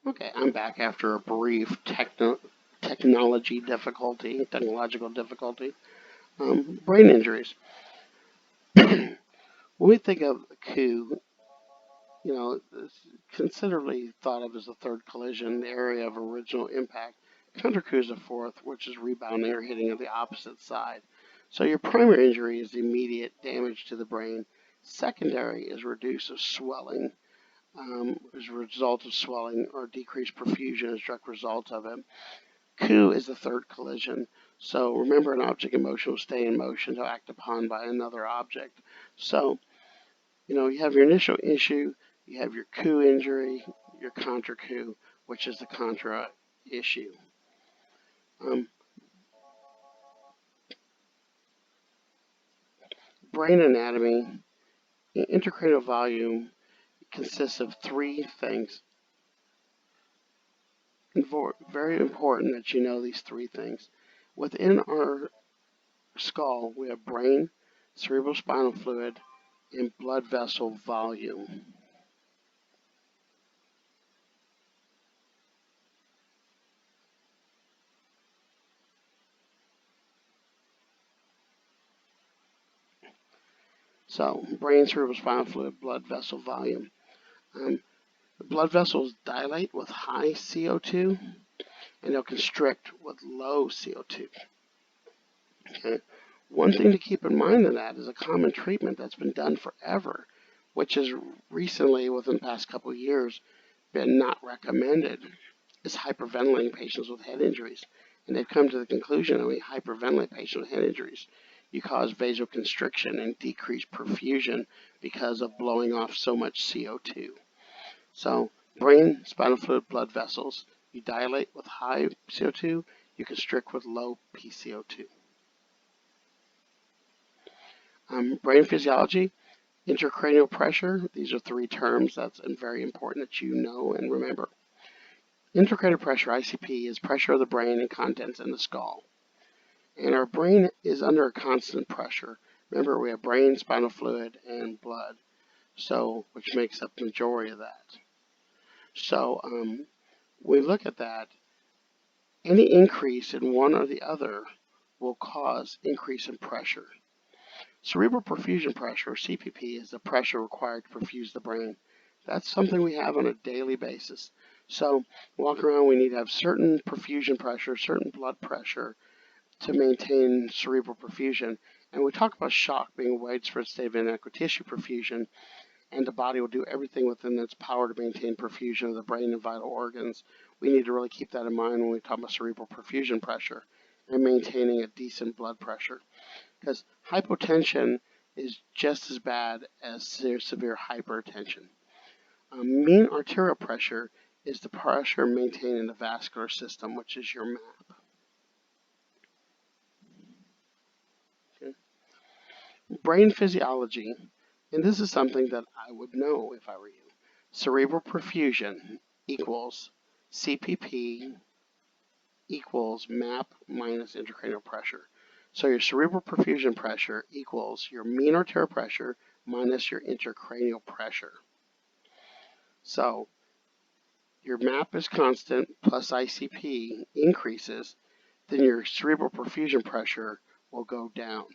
Okay, I'm back after a brief technological difficulty. Brain injuries. When we think of a coup, it's considerably thought of as the third collision, the area of original impact. Counter coup is the fourth, which is rebounding or hitting of the opposite side. So your primary injury is the immediate damage to the brain. Secondary is reduce of swelling, as a result of swelling, or decreased perfusion as a direct result of it. Coup is the third collision. So remember, an object in motion will stay in motion until acted upon by another object. So, you have your initial issue, you have your coup injury, your contra coup, which is the contra issue. Brain anatomy, intracranial volume consists of three things. Very important that you know these three things. Within our skull, we have brain, cerebrospinal fluid, and blood vessel volume. So, brain, cerebrospinal fluid, blood vessel volume. The blood vessels dilate with high CO2, and they'll constrict with low CO2. Okay. One thing to keep in mind in that is a common treatment that's been done forever, which has recently, within the past couple of years, been not recommended, is hyperventilating patients with head injuries. And they've come to the conclusion that when you hyperventilate patients with head injuries, you cause vasoconstriction and decreased perfusion because of blowing off so much CO2. So, brain, spinal fluid, blood vessels, you dilate with high CO2, you constrict with low PCO2. Brain physiology, intracranial pressure, these are three terms that's very important that you know and remember. Intracranial pressure, ICP, is pressure of the brain and contents in the skull. And our brain is under a constant pressure. Remember, we have brain, spinal fluid, and blood, which makes up the majority of that. So we look at that. Any increase in one or the other will cause increase in pressure. Cerebral perfusion pressure, or CPP, is the pressure required to perfuse the brain. That's something we have on a daily basis. So, walking around, we need to have certain perfusion pressure, certain blood pressure to maintain cerebral perfusion. And we talk about shock being a widespread state of inadequate tissue perfusion, and the body will do everything within its power to maintain perfusion of the brain and vital organs. We need to really keep that in mind when we talk about cerebral perfusion pressure and maintaining a decent blood pressure, because hypotension is just as bad as severe hypertension. Mean arterial pressure is the pressure maintained in the vascular system, which is your map. Okay. Brain physiology, and this is something that I would know if I were you. Cerebral perfusion equals CPP equals MAP minus intracranial pressure. So your cerebral perfusion pressure equals your mean arterial pressure minus your intracranial pressure. So your MAP is constant plus ICP increases, then your cerebral perfusion pressure will go down.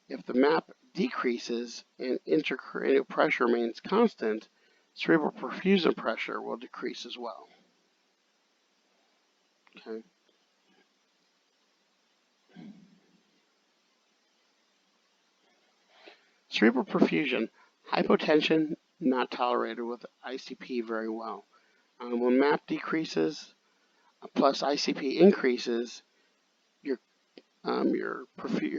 If the MAP decreases and intracranial pressure remains constant, cerebral perfusion pressure will decrease as well. Okay. Cerebral perfusion, hypotension, not tolerated with ICP very well. When MAP decreases plus ICP increases, your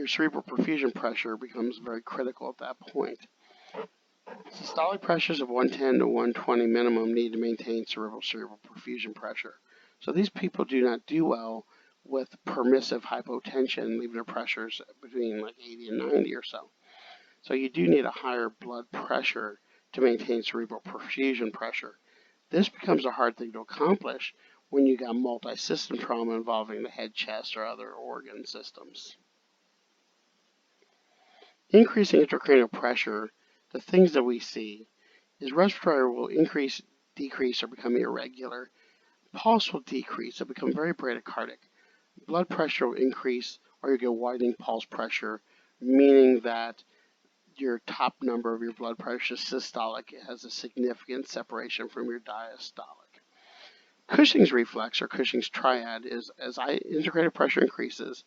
cerebral perfusion pressure becomes very critical at that point. Systolic pressures of 110 to 120 minimum need to maintain cerebral perfusion pressure. So these people do not do well with permissive hypotension, leaving their pressures between like 80 and 90 or so. So you do need a higher blood pressure to maintain cerebral perfusion pressure. This becomes a hard thing to accomplish when you got multi-system trauma involving the head, chest, or other organ systems. Increasing intracranial pressure, the things that we see, is respiratory will increase decrease or become irregular. Pulse will decrease. It'll become very bradycardic. Blood pressure will increase, or you get widening pulse pressure, meaning that your top number of your blood pressure systolic has a significant separation from your diastolic. Cushing's reflex or Cushing's triad is as integrated pressure increases,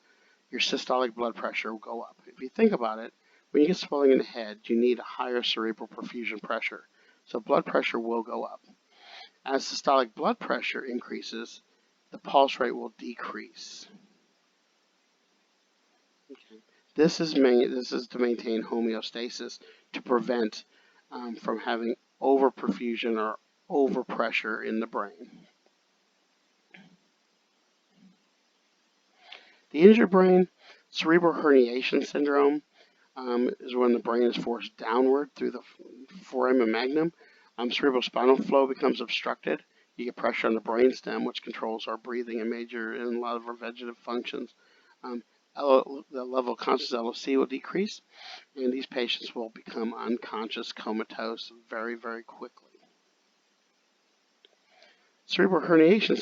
your systolic blood pressure will go up. If you think about it, when you get swelling in the head, you need a higher cerebral perfusion pressure. So blood pressure will go up. As systolic blood pressure increases, the pulse rate will decrease. Okay. This is to maintain homeostasis, to prevent from having overperfusion or overpressure in the brain. The injured brain, cerebral herniation syndrome, is when the brain is forced downward through the foramen magnum. Cerebral spinal flow becomes obstructed. You get pressure on the brainstem, which controls our breathing and a lot of our vegetative functions. The level of conscious LOC will decrease, and these patients will become unconscious, comatose very, very quickly. Cerebral herniation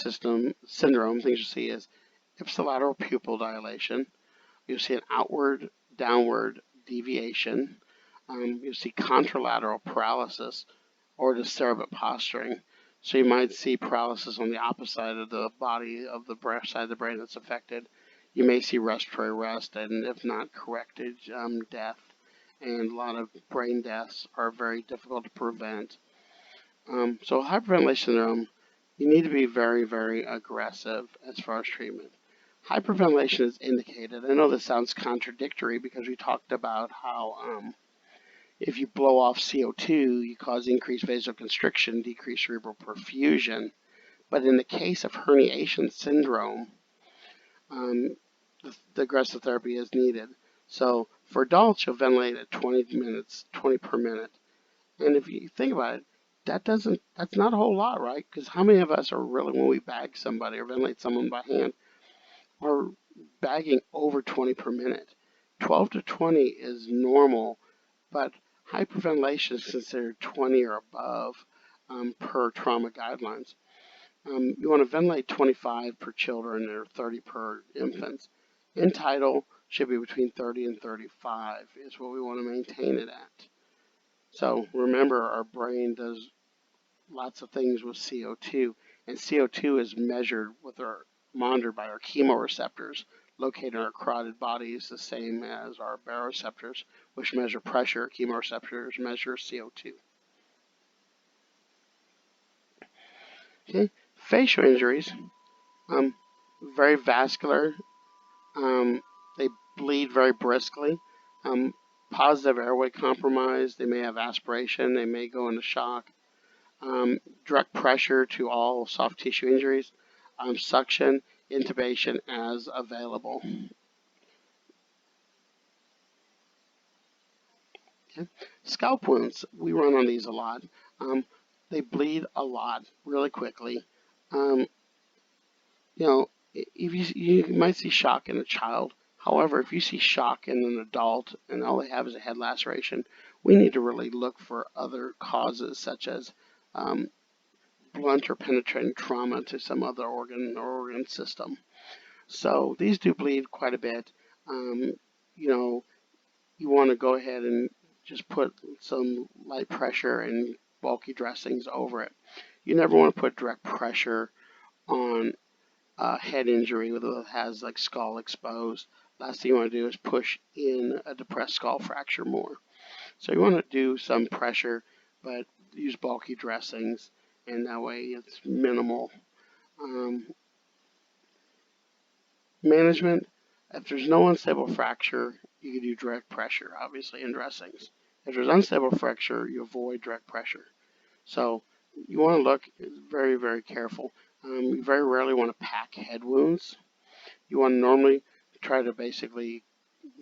syndrome, things you see is ipsilateral pupil dilation. You'll see an outward, downward deviation. You'll see contralateral paralysis or cerebral posturing. So you might see paralysis on the opposite side of the body of the side of the brain that's affected. You may see respiratory arrest, and if not corrected, death. And a lot of brain deaths are very difficult to prevent. So hyperventilation syndrome, you need to be very, very aggressive as far as treatment. Hyperventilation is indicated. I know this sounds contradictory because we talked about how if you blow off CO2, you cause increased vasoconstriction, decreased cerebral perfusion. But in the case of herniation syndrome, the aggressive therapy is needed. So for adults, you'll ventilate at 20 per minute. And if you think about it, that's not a whole lot, right? Because how many of us are really, when we bag somebody or ventilate someone by hand, are bagging over 20 per minute? 12 to 20 is normal, but hyperventilation is considered 20 or above per trauma guidelines. You want to ventilate 25 per children or 30 per infants. End-tidal should be between 30 and 35 is what we want to maintain it at. So remember, our brain does lots of things with CO2, and CO2 is monitored by our chemoreceptors located in our carotid bodies, the same as our baroreceptors, which measure pressure. Chemoreceptors measure CO2. Okay, facial injuries, very vascular. They bleed very briskly. Positive airway compromise. They may have aspiration. They may go into shock. Direct pressure to all soft tissue injuries. Suction, intubation as available. Okay. Scalp wounds. We run on these a lot. They bleed a lot really quickly. You might see shock in a child. However, if you see shock in an adult and all they have is a head laceration, we need to really look for other causes such as blunt or penetrating trauma to some other organ or organ system. So these do bleed quite a bit. You want to go ahead and just put some light pressure and bulky dressings over it. You never want to put direct pressure on a head injury that has like skull exposed. Last thing you want to do is push in a depressed skull fracture more. So you want to do some pressure, but use bulky dressings, and that way it's minimal. Management, if there's no unstable fracture, you can do direct pressure, obviously, in dressings. If there's unstable fracture, you avoid direct pressure. So you want to look very, very careful. You very rarely want to pack head wounds. You want to normally try to basically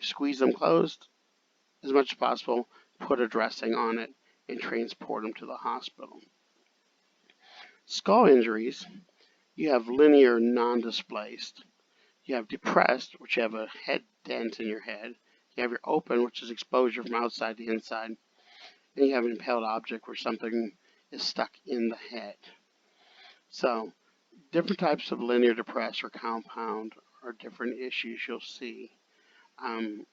squeeze them closed as much as possible, put a dressing on it, and transport them to the hospital. Skull injuries, you have linear non-displaced. You have depressed, which you have a head dent in your head. You have your open, which is exposure from outside to inside. And you have an impaled object where something is stuck in the head. So different types of linear depressed or compound are different issues you'll see. Um,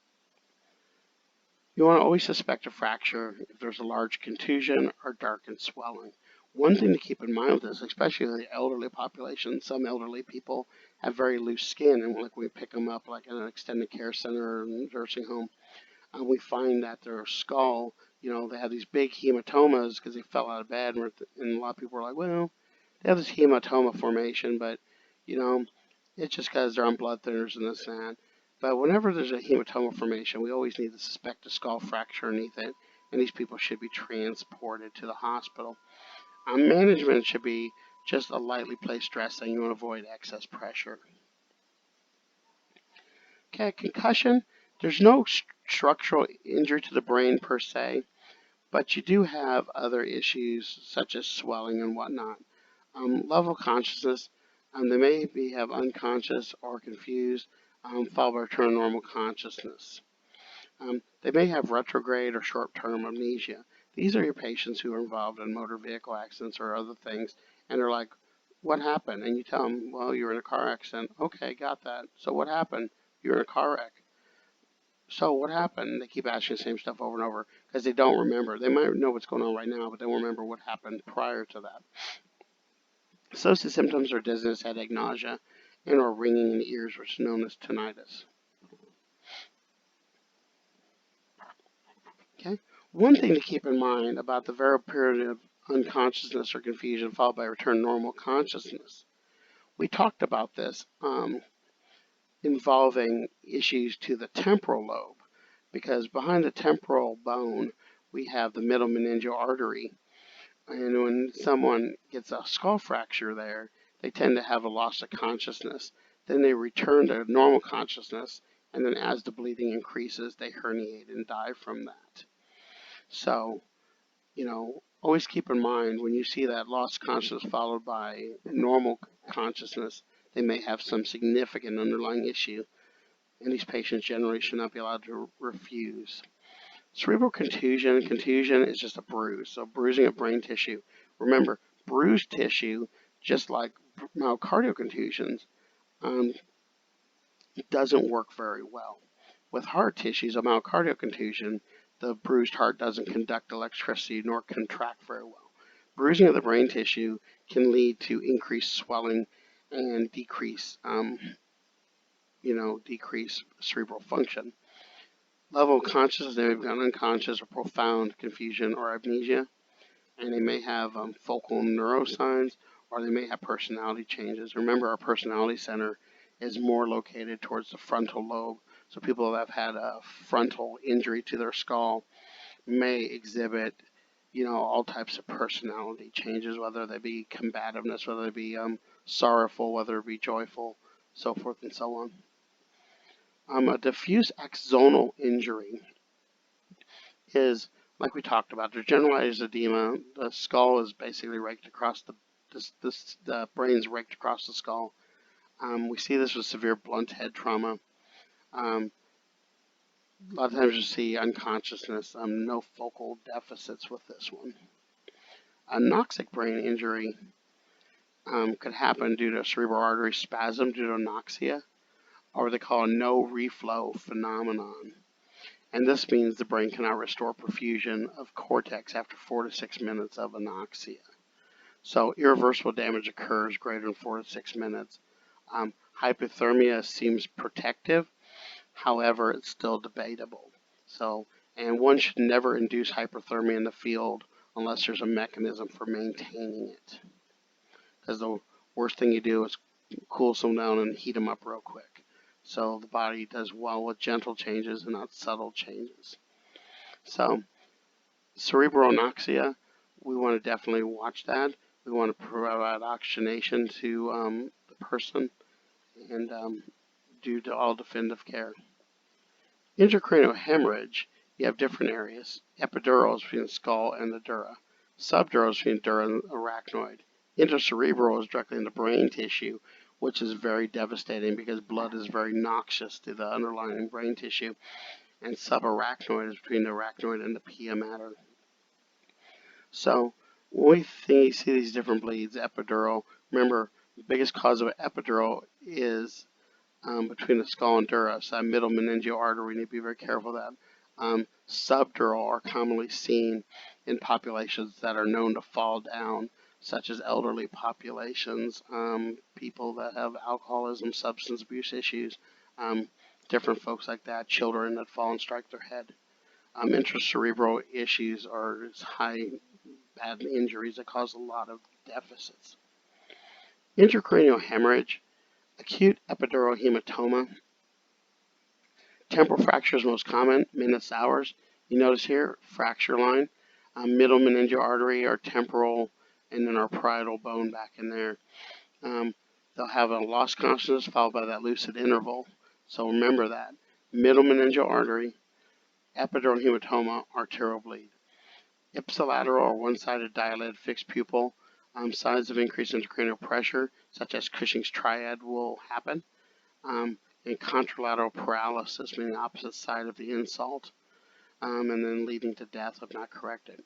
you want to always suspect a fracture if there's a large contusion or darkened swelling. One thing to keep in mind with this, especially in the elderly population, some elderly people have very loose skin, and like we pick them up like in an extended care center or nursing home, we find that their skull, they have these big hematomas because they fell out of bed, and a lot of people are like, well, they have this hematoma formation, but, you know, it's just because they're on blood thinners and this and that. But whenever there's a hematoma formation, we always need to suspect a skull fracture underneath it, and these people should be transported to the hospital. Management should be just a lightly placed dressing. You want to avoid excess pressure. Okay, concussion. There's no structural injury to the brain per se, but you do have other issues such as swelling and whatnot. Level of consciousness, they may have unconscious or confused, followed by return to normal consciousness. They may have retrograde or short-term amnesia. These are your patients who are involved in motor vehicle accidents or other things, and they're like, what happened? And you tell them, well, you were in a car accident. Okay, got that. So what happened? You were in a car wreck. So what happened? They keep asking the same stuff over and over because they don't remember. They might know what's going on right now, but they won't remember what happened prior to that. Associated symptoms are dizziness, headache, nausea, and or ringing in the ears, which is known as tinnitus. Okay. One thing to keep in mind about the very period of unconsciousness or confusion followed by return to normal consciousness. We talked about this involving issues to the temporal lobe, because behind the temporal bone we have the middle meningeal artery. And when someone gets a skull fracture there, they tend to have a loss of consciousness. Then they return to normal consciousness, and then as the bleeding increases, they herniate and die from that. So, always keep in mind when you see that lost consciousness followed by normal consciousness, they may have some significant underlying issue, and these patients generally should not be allowed to refuse. Cerebral contusion is just a bruise, so bruising of brain tissue. Remember, bruised tissue, just like myocardial contusions, doesn't work very well. With heart tissues, a myocardial contusion, the bruised heart doesn't conduct electricity nor contract very well. Bruising of the brain tissue can lead to increased swelling and decrease cerebral function. Level of consciousness, they may become unconscious or profound confusion or amnesia, and they may have focal neuroscience, or they may have personality changes. Remember, our personality center is more located towards the frontal lobe, so people that have had a frontal injury to their skull may exhibit, all types of personality changes, whether they be combativeness, whether they be sorrowful, whether it be joyful, so forth and so on. A diffuse axonal injury is, like we talked about, there's generalized edema. The skull is basically raked across the brain's raked across the skull. We see this with severe blunt head trauma. A lot of times you see unconsciousness, no focal deficits with this one. A anoxic brain injury could happen due to a cerebral artery spasm due to anoxia, or what they call a no reflow phenomenon. And this means the brain cannot restore perfusion of cortex after 4 to 6 minutes of anoxia. So irreversible damage occurs greater than 4 to 6 minutes. Hypothermia seems protective, however, it's still debatable. And one should never induce hypothermia in the field unless there's a mechanism for maintaining it. Because the worst thing you do is cool someone down and heat them up real quick. So the body does well with gentle changes and not subtle changes. So cerebral anoxia, we want to definitely watch that. We want to provide oxygenation to the person and do all definitive care. Intracranial hemorrhage, you have different areas. Epidural is between the skull and the dura. Subdural is between the dura and the arachnoid. Intracerebral is directly in the brain tissue, which is very devastating because blood is very noxious to the underlying brain tissue. And subarachnoid is between the arachnoid and the pia mater. So When we see these different bleeds, epidural, remember the biggest cause of epidural is between the skull and dura, so that middle meningeal artery, we need to be very careful of that. Subdural are commonly seen in populations that are known to fall down, such as elderly populations, people that have alcoholism, substance abuse issues, um, different folks like that, children that fall and strike their head. Intracerebral issues are high bad injuries that cause a lot of deficits. Intracranial hemorrhage, acute epidural hematoma. Temporal fracture is most common, minutes, hours. You notice here, fracture line, middle meningeal artery, our temporal, and then our parietal bone back in there. Um, they'll have a lost consciousness followed by that lucid interval. So remember that. Middle meningeal artery, epidural hematoma, arterial bleed. Ipsilateral or one-sided dilated fixed pupil. Signs of increased intracranial pressure, such as Cushing's triad, will happen. And contralateral paralysis, meaning the opposite side of the insult, and then leading to death if not corrected.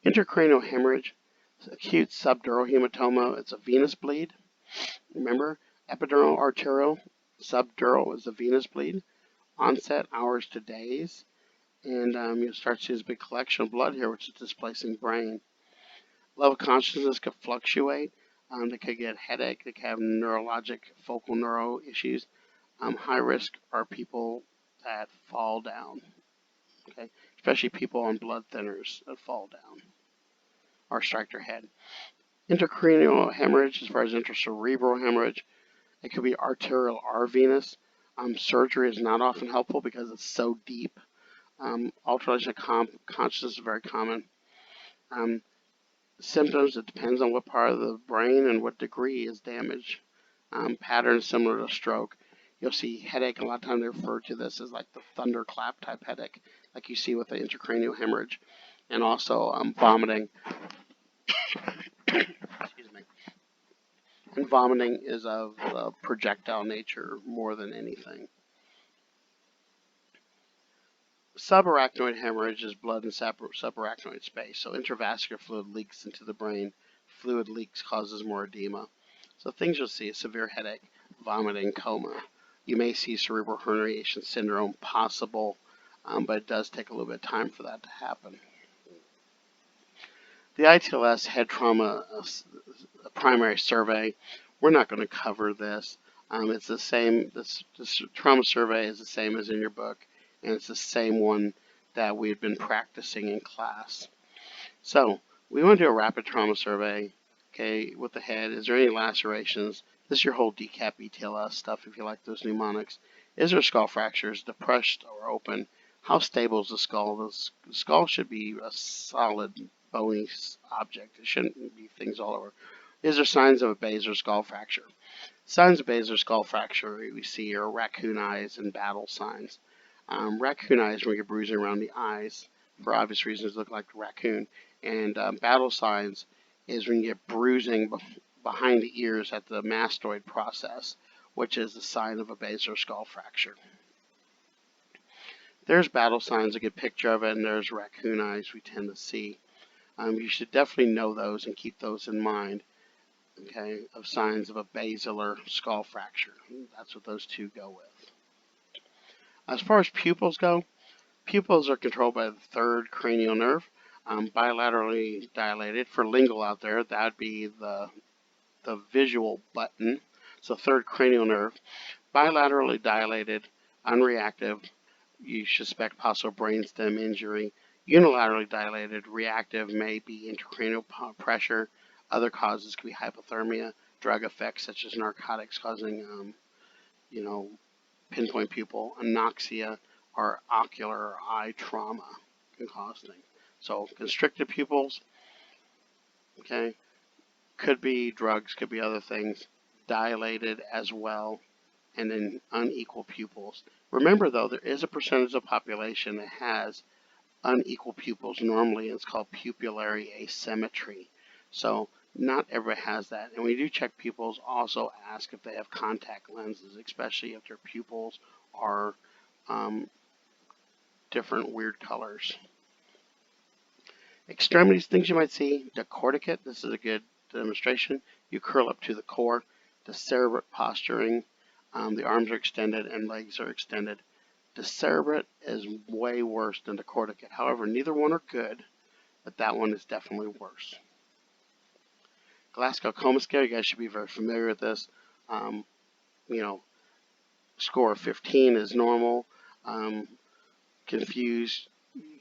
Intracranial hemorrhage, acute subdural hematoma, it's a venous bleed. Remember, epidural, arterial, subdural is a venous bleed. Onset hours to days, and you'll start to see this big collection of blood here, which is displacing brain. Level of consciousness could fluctuate. They could get headache. They could have neurologic focal neuro issues. High risk are people that fall down, okay, especially people on blood thinners that fall down or strike their head. Intracranial hemorrhage, as far as intracerebral hemorrhage, it could be arterial or venous. Surgery is not often helpful because it's so deep. Alteration of consciousness is very common. Symptoms, it depends on what part of the brain and what degree is damaged. Patterns similar to stroke. You'll see headache. A lot of times they refer to this as like the thunderclap type headache, like you see with the intracranial hemorrhage, and also vomiting. Excuse me. And vomiting is of projectile nature more than anything. Subarachnoid hemorrhage is blood in subarachnoid space, so intravascular fluid leaks into the brain. Fluid leaks causes more edema. So things you'll see: a severe headache, vomiting, coma. You may see cerebral herniation syndrome possible, but it does take a little bit of time for that to happen. The ITLS head trauma primary survey, we're not going to cover this. It's the same, this trauma survey is the same as in your book, and it's the same one that we've been practicing in class. So we want to do a rapid trauma survey, okay, with the head. Is there any lacerations? This is your whole DCAP ETLS stuff if you like those mnemonics. Is there skull fractures, depressed or open? How stable is the skull? The skull should be a solid bony object. It shouldn't be things all over. Is there signs of a basilar skull fracture? Signs of basilar skull fracture we see are raccoon eyes and battle signs. Raccoon eyes, when we get bruising around the eyes, for obvious reasons, look like a raccoon. And battle signs is when you get bruising behind the ears at the mastoid process, which is the sign of a basilar skull fracture. There's battle signs, a good picture of it, and there's raccoon eyes we tend to see. You should definitely know those and keep those in mind, okay, of signs of a basilar skull fracture. That's what those two go with. As far as pupils go, pupils are controlled by the third cranial nerve, bilaterally dilated. For lingual out there, that would be the visual button. So third cranial nerve, bilaterally dilated, unreactive. You suspect possible brainstem injury. Unilaterally dilated, reactive, may be intracranial pressure. Other causes could be hypothermia, drug effects such as narcotics causing, pinpoint pupil, anoxia, or ocular or eye trauma can cause things. So constricted pupils, okay, could be drugs, could be other things, dilated as well, and then unequal pupils. Remember though, there is a percentage of the population that has unequal pupils normally, and it's called pupillary asymmetry. So not everybody has that. And when you do check pupils, also ask if they have contact lenses, especially if their pupils are different weird colors. Extremities, things you might see, decorticate, this is a good demonstration. You curl up to the core. Decerebrate posturing, the arms are extended and legs are extended. Decerebrate is way worse than decorticate. However, neither one are good, but that one is definitely worse. Glasgow Coma Scale, you guys should be very familiar with this. You know, score of 15 is normal. Confused,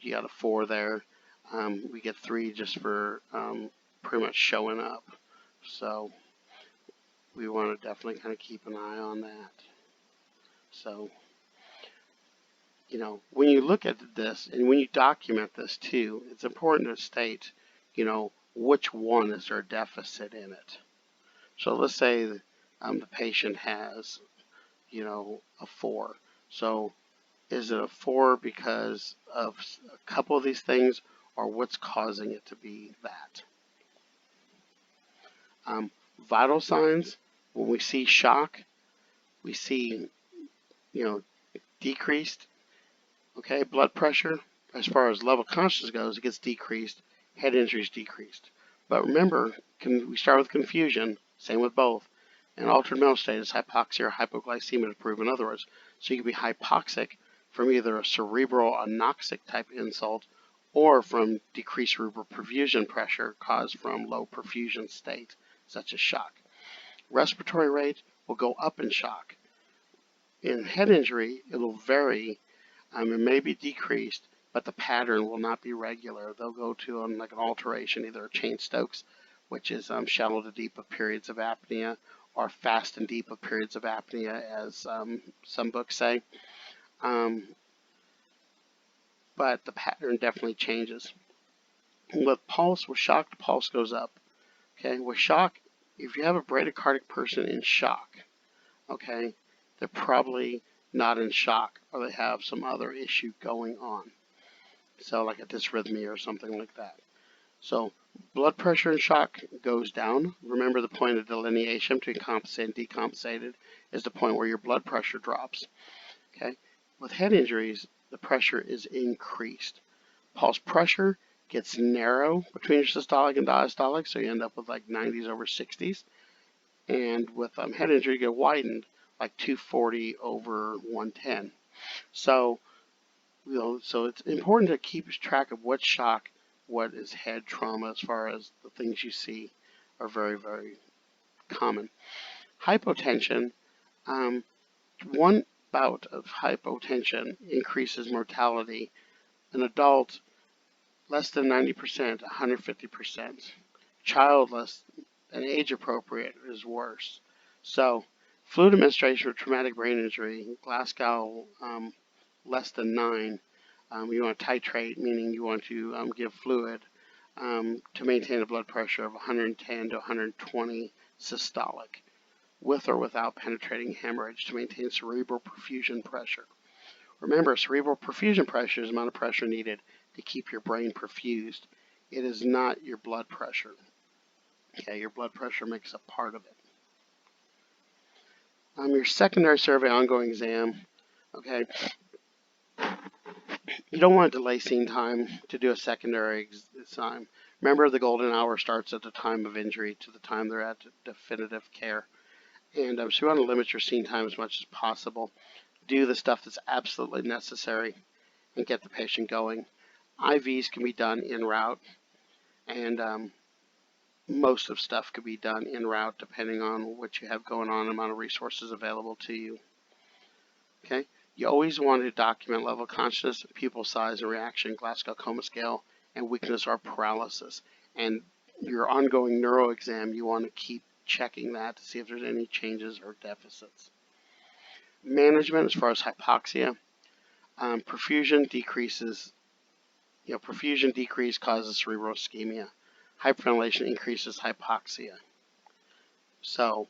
you got a 4 there. We get 3 just for pretty much showing up. So we want to definitely kind of keep an eye on that. So, you know, when you look at this and when you document this too, it's important to state, you know, which one is there a deficit in it. So let's say the patient has, you know, a 4. So is it a 4 because of a couple of these things, or what's causing it to be that? Vital signs, when we see shock, we see, you know, decreased, okay, blood pressure. As far as level of consciousness goes, it gets decreased. Head injury is decreased. But remember, we start with confusion, same with both. And altered mental state is hypoxia or hypoglycemia to prove in other words. So you can be hypoxic from either a cerebral anoxic type insult or from decreased cerebral perfusion pressure caused from low perfusion state, such as shock. Respiratory rate will go up in shock. In head injury, it will vary. It may be decreased, but the pattern will not be regular. They'll go to like an alteration, either a Cheyne-Stokes, which is shallow to deep of periods of apnea, or fast and deep of periods of apnea, as some books say. But the pattern definitely changes. With pulse, with shock, the pulse goes up. Okay, with shock, if you have a bradycardic person in shock, okay, they're probably not in shock, or they have some other issue going on. So like a dysrhythmia or something like that. So blood pressure in shock goes down. Remember, the point of delineation between compensated and decompensated is the point where your blood pressure drops. Okay, with head injuries, the pressure is increased. Pulse pressure gets narrow between your systolic and diastolic, so you end up with like 90s over 60s. And with head injury, you get widened, like 240 over 110. So, you know, so it's important to keep track of what shock, what is head trauma, as far as the things you see are very, very common. Hypotension, one bout of hypotension increases mortality. An adult, less than 90%, 150%. Child, less than age appropriate, is worse. So, fluid administration for traumatic brain injury, Glasgow less than 9. You want to titrate, meaning you want to give fluid to maintain a blood pressure of 110 to 120 systolic, with or without penetrating hemorrhage, to maintain cerebral perfusion pressure. Remember, cerebral perfusion pressure is the amount of pressure needed to keep your brain perfused. It is not your blood pressure. Okay, your blood pressure makes a part of it. Your secondary survey ongoing exam, okay, you don't want to delay scene time to do a secondary exam. Remember, the golden hour starts at the time of injury to the time they're at definitive care. And so you want to limit your scene time as much as possible. Do the stuff that's absolutely necessary and get the patient going. IVs can be done en route, and most of stuff could be done en route depending on what you have going on and the amount of resources available to you. Okay, you always want to document level of consciousness, pupil size and reaction, Glasgow Coma Scale, and weakness or paralysis. And your ongoing neuro exam, you want to keep checking that to see if there's any changes or deficits. Management, as far as hypoxia, perfusion decreases. Perfusion decrease causes cerebral ischemia. Hyperventilation increases hypoxia. So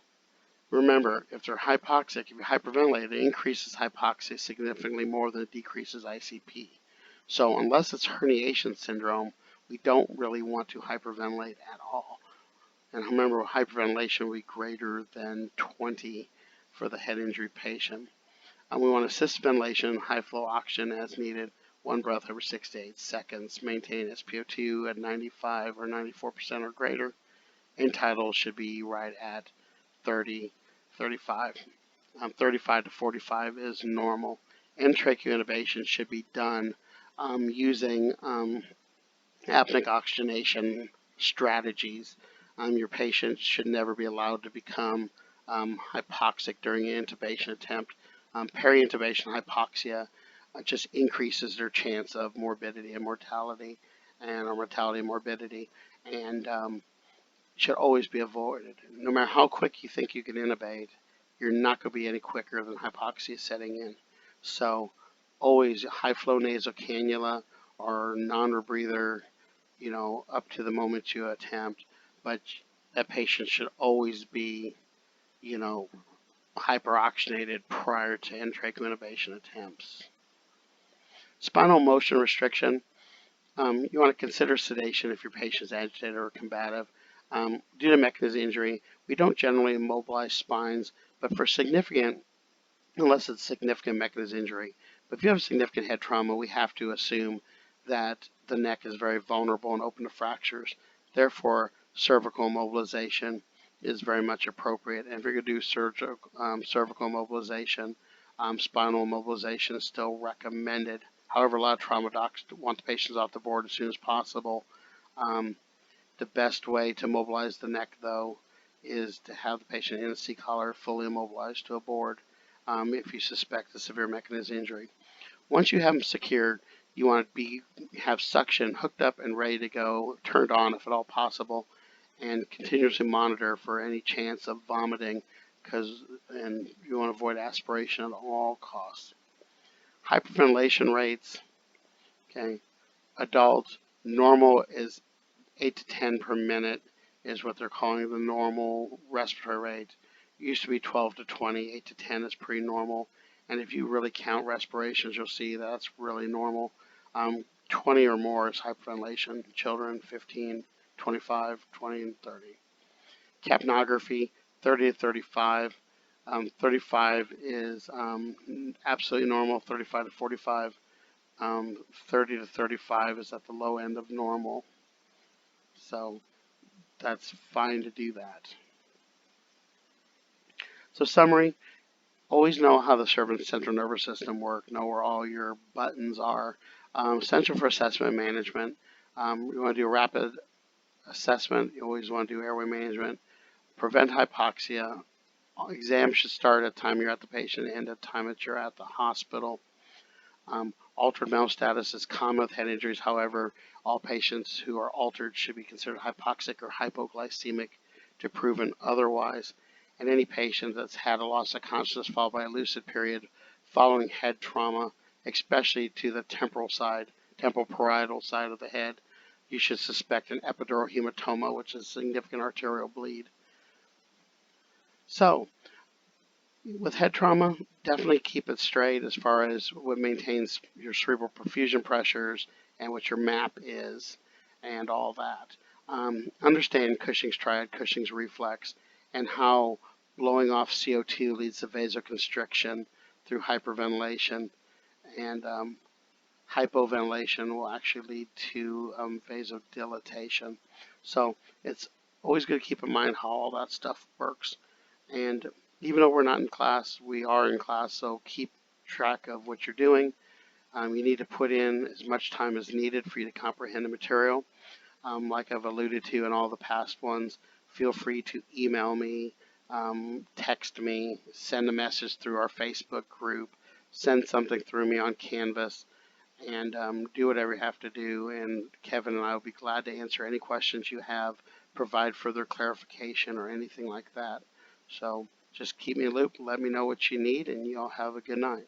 remember, if they're hypoxic, if you hyperventilate, it increases hypoxia significantly more than it decreases ICP. So unless it's herniation syndrome, we don't really want to hyperventilate at all. And remember, hyperventilation will be greater than 20 for the head injury patient. And we want assisted ventilation, high flow oxygen as needed, one breath every 6 to 8 seconds. Maintain SpO2 at 95 or 94% or greater. End-tidal should be right at 30, 35. 35 to 45 is normal. End tracheal intubation should be done using apneic oxygenation strategies. Your patient should never be allowed to become hypoxic during an intubation attempt. Peri-intubation hypoxia just increases their chance of morbidity and mortality, or mortality and morbidity, and should always be avoided. No matter how quick you think you can intubate, you're not going to be any quicker than hypoxia setting in. So always high flow nasal cannula or non-rebreather, up to the moment you attempt, but that patient should always be, hyperoxygenated prior to intratracheal intubation attempts. Spinal motion restriction. You want to consider sedation if your patient is agitated or combative. Due to mechanism injury, we don't generally immobilize spines, but for unless it's significant mechanism injury. But if you have significant head trauma, we have to assume that the neck is very vulnerable and open to fractures. Therefore, cervical immobilization is very much appropriate. And if you're going to do cervical immobilization, spinal immobilization is still recommended. However, a lot of trauma docs want the patients off the board as soon as possible. The best way to mobilize the neck, though, is to have the patient in a C-collar fully immobilized to a board if you suspect a severe mechanism injury. Once you have them secured, you want to have suction hooked up and ready to go, turned on if at all possible, and continuously monitor for any chance of vomiting, and you want to avoid aspiration at all costs. Hyperventilation rates, okay, adults, normal is 8 to 10 per minute is what they're calling the normal respiratory rate. It used to be 12 to 20, 8 to 10 is pretty normal. And if you really count respirations, you'll see that's really normal. 20 or more is hyperventilation. Children, 15, 25, 20, and 30. Capnography, 30 to 35. 35 is absolutely normal. 35 to 45. 30 to 35 is at the low end of normal. So that's fine to do that. So summary, always know how the central nervous system works, know where all your buttons are. Essential for assessment and management. You want to do a rapid assessment. You always want to do airway management. Prevent hypoxia. Exams should start at the time you're at the patient and at the time that you're at the hospital. Altered mental status is common with head injuries. However, all patients who are altered should be considered hypoxic or hypoglycemic to proven otherwise. And any patient that's had a loss of consciousness followed by a lucid period following head trauma, especially to the temporal parietal side of the head, you should suspect an epidural hematoma, which is significant arterial bleed. So, with head trauma, definitely keep it straight as far as what maintains your cerebral perfusion pressures and what your MAP is and all that. Understand Cushing's triad, Cushing's reflex, and how blowing off CO2 leads to vasoconstriction through hyperventilation, and hypoventilation will actually lead to vasodilatation. So it's always good to keep in mind how all that stuff works. And even though we're not in class, we are in class, so keep track of what you're doing. You need to put in as much time as needed for you to comprehend the material. Like I've alluded to in all the past ones, feel free to email me, text me, send a message through our Facebook group, send something through me on Canvas, and do whatever you have to do. And Kevin and I will be glad to answer any questions you have, provide further clarification or anything like that. So just keep me in the loop, let me know what you need, and you all have a good night.